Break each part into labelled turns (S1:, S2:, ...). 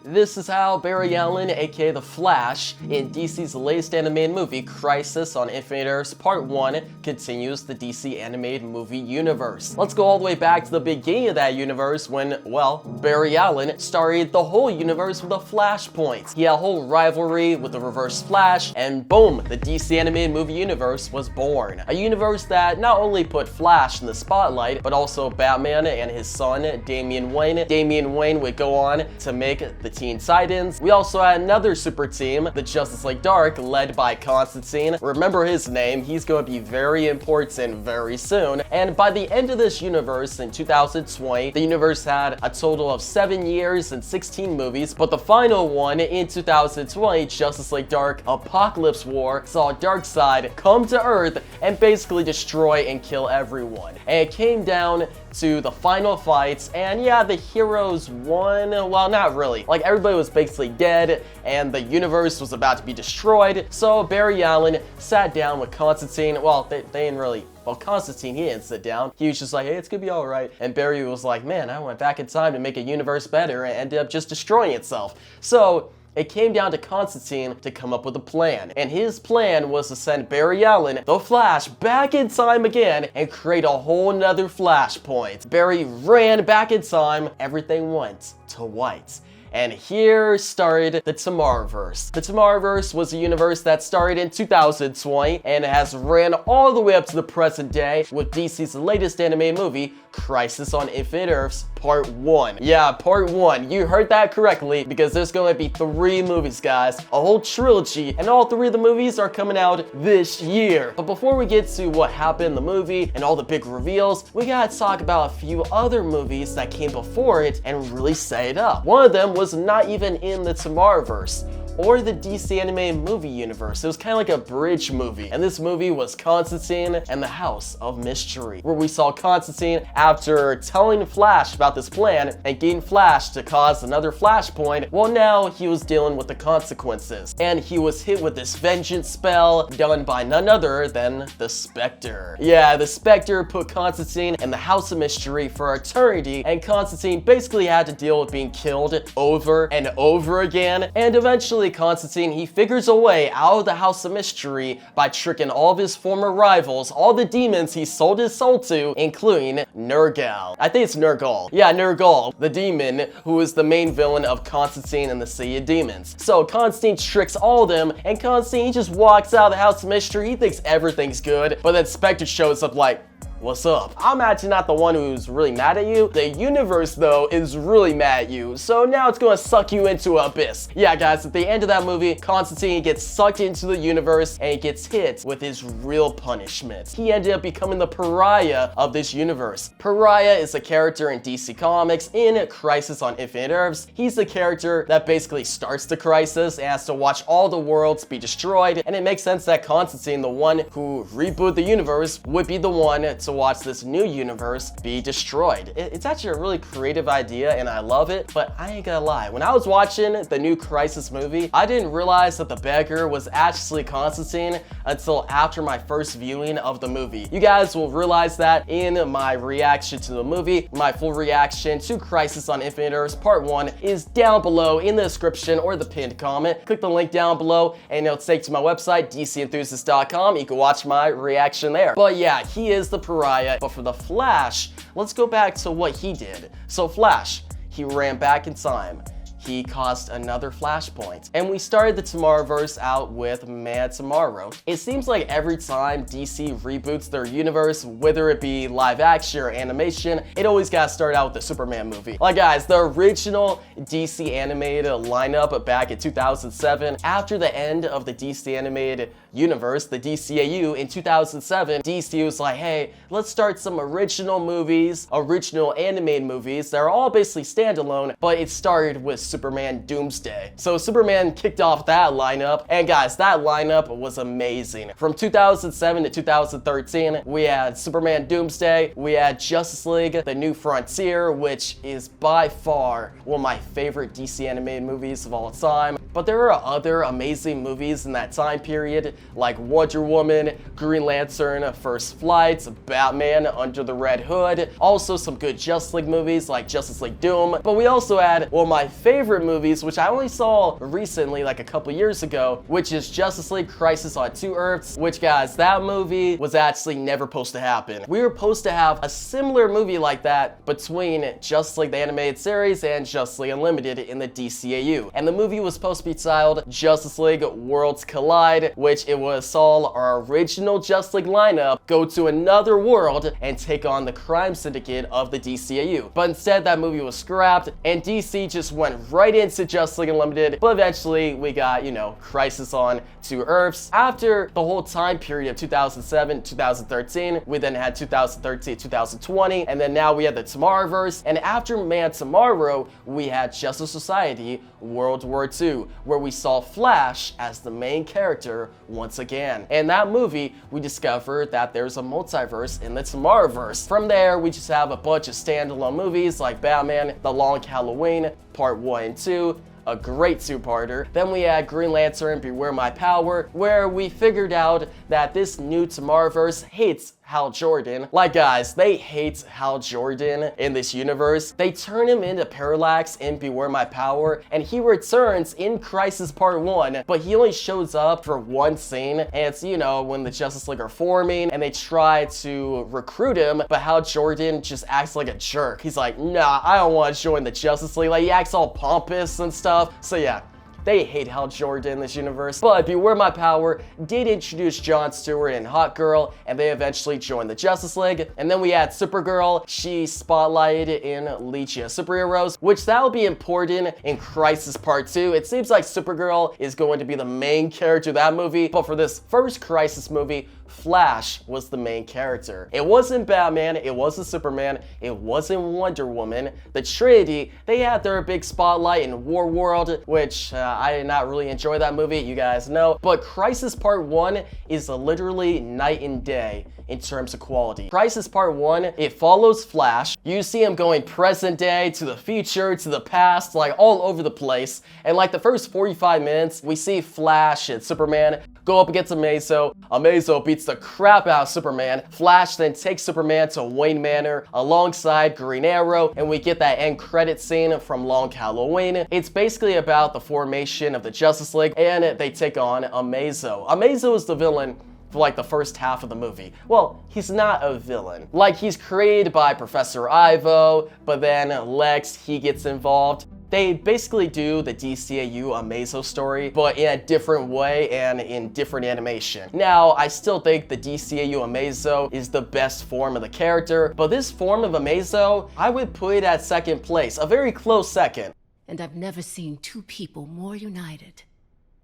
S1: This is how Barry Allen, aka The Flash, in DC's latest animated movie, Crisis on Infinite Earths Part 1, continues the DC animated movie universe. Let's go all the way back to the beginning of that universe when, well, Barry Allen started the whole universe with a Flashpoint. He had a whole rivalry with the Reverse Flash, and boom, the DC animated movie universe was born. A universe that not only put Flash in the spotlight, but also Batman and his son, Damian Wayne. Damian Wayne would go on to make the Teen Titans. We also had another super team, the Justice League Dark, led by Constantine. Remember his name, he's going to be very important very soon. And by the end of this universe in 2020, the universe had a total of 7 years and 16 movies, but the final one in 2020, Justice League Dark Apocalypse War, saw Darkseid come to Earth and basically destroy and kill everyone. And it came down to the final fights, and yeah, the heroes won. Well, not really. Like, everybody was basically dead, and the universe was about to be destroyed, so Barry Allen sat down with Constantine. Well, they didn't really. Well, Constantine, he didn't sit down. He was just like, hey, it's gonna be alright. And Barry was like, man, I went back in time to make a universe better, and ended up just destroying itself. So it came down to Constantine to come up with a plan. And his plan was to send Barry Allen, the Flash, back in time again and create a whole nother Flashpoint. Barry ran back in time, everything went to white. And here started the Tomorrowverse. The Tomorrowverse was a universe that started in 2020 and has ran all the way up to the present day with DC's latest animated movie, Crisis on Infinite Earths Part 1. Yeah, Part 1. You heard that correctly, because there's going to be 3 movies, guys. A whole trilogy, and all 3 of the movies are coming out this year. But before we get to what happened in the movie and all the big reveals, we gotta talk about a few other movies that came before it and really set it up. One of them was not even in the Tomorrowverse or the DC animated movie universe. It was kind of like a bridge movie. And this movie was Constantine and the House of Mystery, where we saw Constantine, after telling Flash about this plan and getting Flash to cause another Flashpoint, well, now he was dealing with the consequences. And he was hit with this vengeance spell done by none other than the Spectre. Yeah, the Spectre put Constantine in the House of Mystery for eternity, and Constantine basically had to deal with being killed over and over again, and eventually Constantine, he figures a way out of the House of Mystery by tricking all of his former rivals, all the demons he sold his soul to, including Nergal. I think it's Nergal. Yeah, Nergal, the demon who is the main villain of Constantine and the City of Demons. So Constantine tricks all of them, and Constantine, he just walks out of the House of Mystery. He thinks everything's good, but then Spectre shows up like, what's up? I'm actually not the one who's really mad at you. The universe, though, is really mad at you. So now it's gonna suck you into an abyss. Yeah, guys, at the end of that movie, Constantine gets sucked into the universe and he gets hit with his real punishment. He ended up becoming the pariah of this universe. Pariah is a character in DC Comics in Crisis on Infinite Earths. He's the character that basically starts the crisis and has to watch all the worlds be destroyed. And it makes sense that Constantine, the one who rebooted the universe, would be the one to watch this new universe be destroyed. It's actually a really creative idea and I love it, but I ain't gonna lie. When I was watching the new Crisis movie, I didn't realize that the beggar was actually Constantine until after my first viewing of the movie. You guys will realize that in my reaction to the movie. My full reaction to Crisis on Infinite Earths Part 1 is down below in the description or the pinned comment. Click the link down below and it'll take you to my website, DCenthusiast.com. You can watch my reaction there. But yeah, he is the pariah. But for the Flash, let's go back to what he did. So Flash, he ran back in time. He caused another Flashpoint. And we started the Tomorrowverse out with Man Tomorrow. It seems like every time DC reboots their universe, whether it be live action or animation, it always got to start out with the Superman movie. Like guys, the original DC animated lineup back in 2007, after the end of the DC animated universe, the DCAU, in 2007, DC was like, hey, let's start some original movies, original animated movies that are all basically standalone, but it started with Superman Doomsday. So Superman kicked off that lineup, and guys, that lineup was amazing. From 2007 to 2013, we had Superman Doomsday, we had Justice League, The New Frontier, which is by far one of my favorite DC animated movies of all time. But there are other amazing movies in that time period, like Wonder Woman, Green Lantern, First Flight, Batman, Under the Red Hood, also some good Justice League movies like Justice League Doom. But we also had one of my favorite movies, which I only saw recently, like a couple years ago, which is Justice League Crisis on Two Earths, which, guys, that movie was actually never supposed to happen. We were supposed to have a similar movie like that between Justice League the Animated Series and Justice League Unlimited in the DCAU. And the movie was supposed to be titled Justice League Worlds Collide, which it was all our original Justice League lineup go to another world and take on the crime syndicate of the DCAU. But instead, that movie was scrapped, and DC just went right into Justice League Unlimited. But eventually, we got, Crisis on Two Earths. After the whole time period of 2007, 2013, we then had 2013, 2020, and then now we had the Tomorrowverse. And after Man Tomorrow, we had Justice Society World War II, where we saw Flash as the main character once again. In that movie, we discovered that there's a multiverse in the Tomorrowverse. From there, we just have a bunch of standalone movies like Batman, The Long Halloween, Part 1 and 2, a great two-parter. Then we had Green Lantern, Beware My Power, where we figured out that this new Tomorrowverse hates Hal Jordan. Like, guys, they hate Hal Jordan in this universe. They turn him into Parallax in Beware My Power, and he returns in Crisis Part 1, but he only shows up for one scene, and it's, when the Justice League are forming, and they try to recruit him, but Hal Jordan just acts like a jerk. He's like, nah, I don't want to join the Justice League. Like, he acts all pompous and stuff. So yeah, they hate Hal Jordan in this universe. But Beware My Power did introduce Jon Stewart and Hawkgirl, and they eventually joined the Justice League. And then we had Supergirl. She spotlighted in Legion of Superheroes, which that will be important in Crisis Part 2. It seems like Supergirl is going to be the main character of that movie, but for this first Crisis movie, Flash was the main character. It wasn't Batman, it wasn't Superman, it wasn't Wonder Woman. The Trinity, they had their big spotlight in War World, which I did not really enjoy that movie, you guys know. But Crisis Part 1 is literally night and day in terms of quality. Crisis Part 1, it follows Flash. You see him going present day to the future, to the past, like all over the place. And like the first 45 minutes, we see Flash and Superman go up against Amazo. Amazo beats the crap out of Superman. Flash then takes Superman to Wayne Manor alongside Green Arrow, and we get that end credit scene from Long Halloween. It's basically about the formation of the Justice League, and they take on Amazo. Amazo is the villain for like the first half of the movie. Well, he's not a villain. Like, he's created by Professor Ivo, but then Lex, he gets involved. They basically do the DCAU Amazo story, but in a different way and in different animation. Now, I still think the DCAU Amazo is the best form of the character, but this form of Amazo, I would put it at second place, a very close second.
S2: And I've never seen two people more united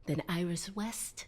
S2: than Iris West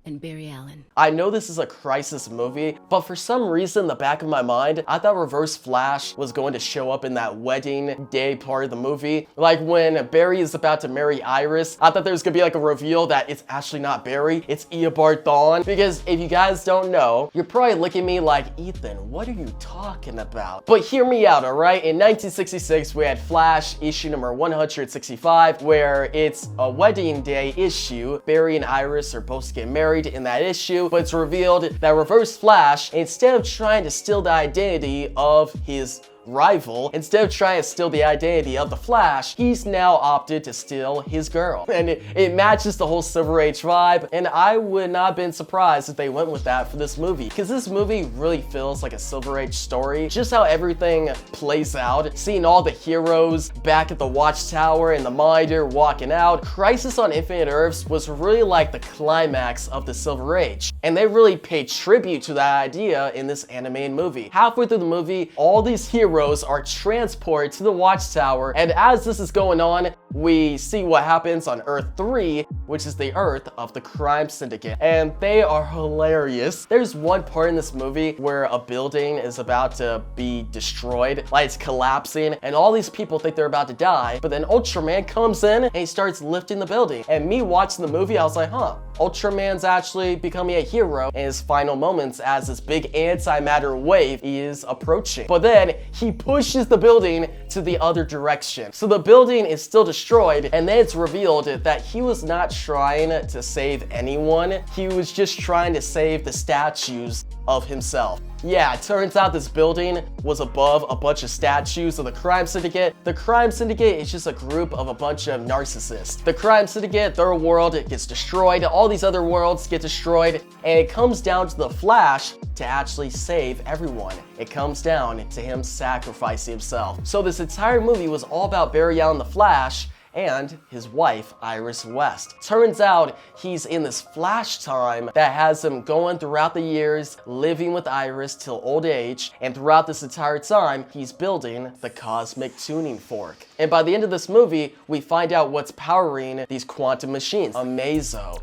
S2: and Barry Allen.
S1: I know this is a Crisis movie, but for some reason in the back of my mind, I thought Reverse Flash was going to show up in that wedding day part of the movie. Like when Barry is about to marry Iris, I thought there was gonna be like a reveal that it's actually not Barry, it's Eobard Thawne. Because if you guys don't know, you're probably looking at me like, Ethan, what are you talking about? But hear me out, alright? In 1966, we had Flash issue number 165, where it's a wedding day issue. Barry and Iris are both getting married in that issue, but it's revealed that Reverse Flash, instead of trying to steal the identity of his rival, instead of trying to steal the identity of the Flash, he's now opted to steal his girl. And it matches the whole Silver Age vibe, and I would not have been surprised if they went with that for this movie, because this movie really feels like a Silver Age story. Just how everything plays out, seeing all the heroes back at the Watchtower and the Minder walking out. Crisis on Infinite Earths was really like the climax of the Silver Age, and they really paid tribute to that idea in this animated movie. Halfway through the movie, all these heroes are transported to the Watchtower, and as this is going on, we see what happens on Earth 3, which is the Earth of the crime syndicate. And they are hilarious. There's one part in this movie where a building is about to be destroyed, like it's collapsing, and all these people think they're about to die, but then Ultraman comes in and he starts lifting the building. And me watching the movie, I was like, huh, Ultraman's actually becoming a hero in his final moments as this big antimatter wave is approaching. But then he pushes the building to the other direction. So the building is still destroyed, and then it's revealed that he was not trying to save anyone. He was just trying to save the statues of himself. Yeah, it turns out this building was above a bunch of statues of the crime syndicate. The crime syndicate is just a group of a bunch of narcissists. The crime syndicate, their world gets destroyed, all these other worlds get destroyed, and it comes down to the Flash to actually save everyone. It comes down to him sacrificing himself. So this entire movie was all about Barry Allen the Flash and his wife, Iris West. Turns out he's in this flash time that has him going throughout the years, living with Iris till old age, and throughout this entire time, he's building the cosmic tuning fork. And by the end of this movie, we find out what's powering these quantum machines. Amazo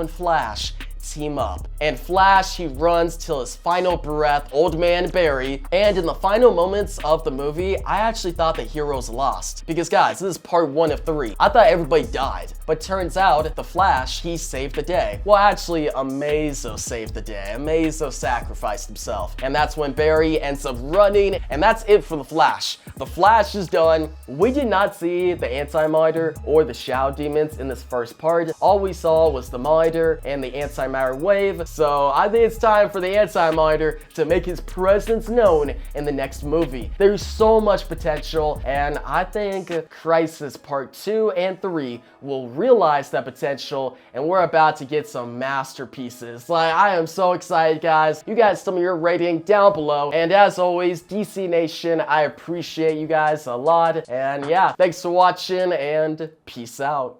S1: and Flash team up. And Flash, he runs till his final breath, old man Barry. And in the final moments of the movie, I actually thought the heroes lost. Because guys, this is part 1 of 3. I thought everybody died. But turns out, the Flash, he saved the day. Well, actually, Amazo saved the day. Amazo sacrificed himself. And that's when Barry ends up running. And that's it for the Flash. The Flash is done. We did not see the anti-miter or the Shadow Demons in this first part. All we saw was the miter and the anti-matter wave, so I think it's time for the anti-miter to make his presence known in the next movie. There's so much potential, and I think Crisis Part 2 and 3 will realize that potential, and we're about to get some masterpieces. Like, I am so excited, guys. You guys tell me your rating down below, and as always, DC Nation, I appreciate you guys a lot, and yeah, thanks for watching, and peace out.